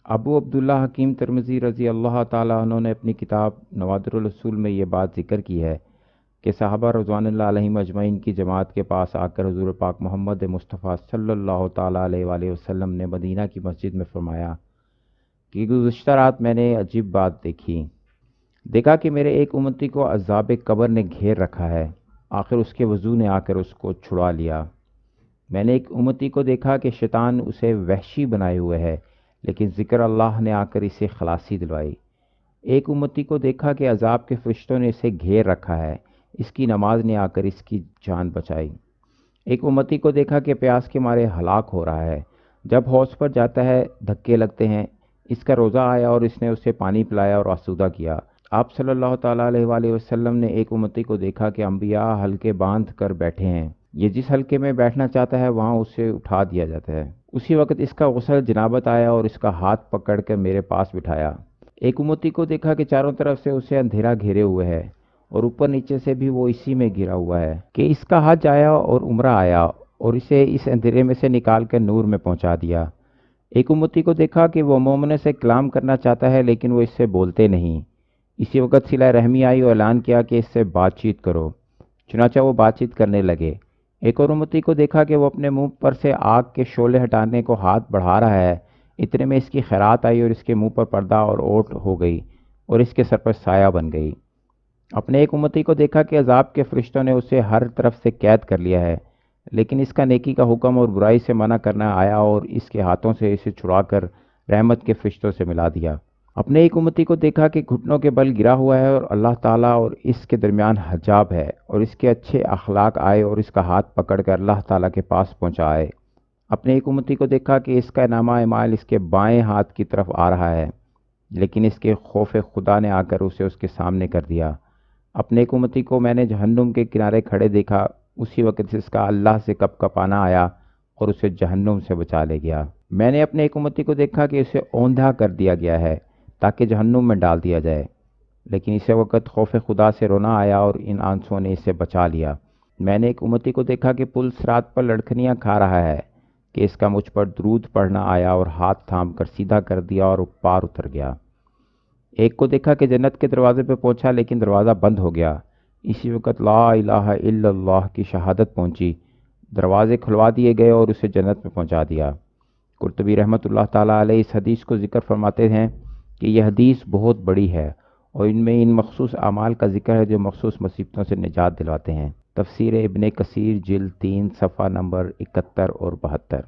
ابو عبداللہ حکیم ترمذی رضی اللہ تعالیٰ عنہ نے اپنی کتاب نوادر الاصول میں یہ بات ذکر کی ہے کہ صحابہ رضوان اللہ علیہم اجمعین کی جماعت کے پاس آ کر حضور پاک محمد مصطفیٰ صلی اللہ تعالیٰ علیہ وآلہ وسلم نے مدینہ کی مسجد میں فرمایا کہ گزشتہ رات میں نے عجیب بات دیکھا کہ میرے ایک امتی کو عذاب قبر نے گھیر رکھا ہے، آخر اس کے وضو نے آ کر اس کو چھڑا لیا۔ میں نے ایک امتی کو دیکھا کہ شیطان اسے وحشی بنائے ہوئے ہے، لیکن ذکر اللہ نے آ کر اسے خلاصی دلوائی۔ ایک امتی کو دیکھا کہ عذاب کے فرشتوں نے اسے گھیر رکھا ہے، اس کی نماز نے آ کر اس کی جان بچائی۔ ایک امتی کو دیکھا کہ پیاس کے مارے ہلاک ہو رہا ہے، جب حوض پر جاتا ہے دھکے لگتے ہیں، اس کا روزہ آیا اور اس نے اسے پانی پلایا اور آسودہ کیا۔ آپ صلی اللہ تعالیٰ علیہ وآلہ وسلم نے ایک امتی کو دیکھا کہ انبیاء حلقے باندھ کر بیٹھے ہیں، یہ جس حلقے میں بیٹھنا چاہتا ہے وہاں اسے اٹھا دیا جاتا ہے۔ اسی وقت اس کا غسل جنابت آیا اور اس کا ہاتھ پکڑ کر میرے پاس بٹھایا۔ ایک امتی کو دیکھا کہ چاروں طرف سے اسے اندھیرا گھیرے ہوئے ہے اور اوپر نیچے سے بھی وہ اسی میں گھرا ہوا ہے کہ اس کا حج آیا اور عمرہ آیا اور اسے اس اندھیرے میں سے نکال کر نور میں پہنچا دیا۔ ایک امتی کو دیکھا کہ وہ مومن سے کلام کرنا چاہتا ہے لیکن وہ اس سے بولتے نہیں۔ اسی وقت صلہ رحمی آئی اور اعلان کیا کہ اس سے بات چیت کرو، چنانچہ وہ بات چیت کرنے لگے۔ ایک اور امتی کو دیکھا کہ وہ اپنے منہ پر سے آگ کے شعلے ہٹانے کو ہاتھ بڑھا رہا ہے، اتنے میں اس کی خیرات آئی اور اس کے منہ پر پردہ اور اوٹ ہو گئی اور اس کے سر پر سایہ بن گئی۔ اپنے ایک امتی کو دیکھا کہ عذاب کے فرشتوں نے اسے ہر طرف سے قید کر لیا ہے، لیکن اس کا نیکی کا حکم اور برائی سے منع کرنا آیا اور اس کے ہاتھوں سے اسے چھڑا کر رحمت کے فرشتوں سے ملا دیا۔ اپنے ایک امتی کو دیکھا کہ گھٹنوں کے بل گرا ہوا ہے اور اللہ تعالیٰ اور اس کے درمیان حجاب ہے، اور اس کے اچھے اخلاق آئے اور اس کا ہاتھ پکڑ کر اللہ تعالیٰ کے پاس پہنچائے۔ اپنے ایک امتی کو دیکھا کہ اس کا نامہ اعمال اس کے بائیں ہاتھ کی طرف آ رہا ہے، لیکن اس کے خوف خدا نے آ کر اسے اس کے سامنے کر دیا۔ اپنے ایک امتی کو میں نے جہنم کے کنارے کھڑے دیکھا، اسی وقت اس کا اللہ سے کپ کپانا آیا اور اسے جہنم سے بچا لے گیا۔ میں نے اپنے ایک امتی کو دیکھا کہ اسے اوندھا کر دیا گیا ہے تاکہ جہنم میں ڈال دیا جائے، لیکن اسی وقت خوف خدا سے رونا آیا اور ان آنسوؤں نے اسے بچا لیا۔ میں نے ایک امتی کو دیکھا کہ پل صراط پر لڑکھنیاں کھا رہا ہے کہ اس کا مجھ پر درود پڑھنا آیا اور ہاتھ تھام کر سیدھا کر دیا اور پار اتر گیا۔ ایک کو دیکھا کہ جنت کے دروازے پہ پہنچا لیکن دروازہ بند ہو گیا، اسی وقت لا الہ الا اللہ کی شہادت پہنچی، دروازے کھلوا دیے گئے اور اسے جنت میں پہنچا دیا۔ قرطبی رحمۃ اللہ تعالیٰ علیہ اس حدیث کو ذکر فرماتے ہیں کہ یہ حدیث بہت بڑی ہے اور ان میں ان مخصوص اعمال کا ذکر ہے جو مخصوص مصیبتوں سے نجات دلواتے ہیں۔ تفسیر ابن کثیر جلد 3 صفحہ نمبر 71 اور 72۔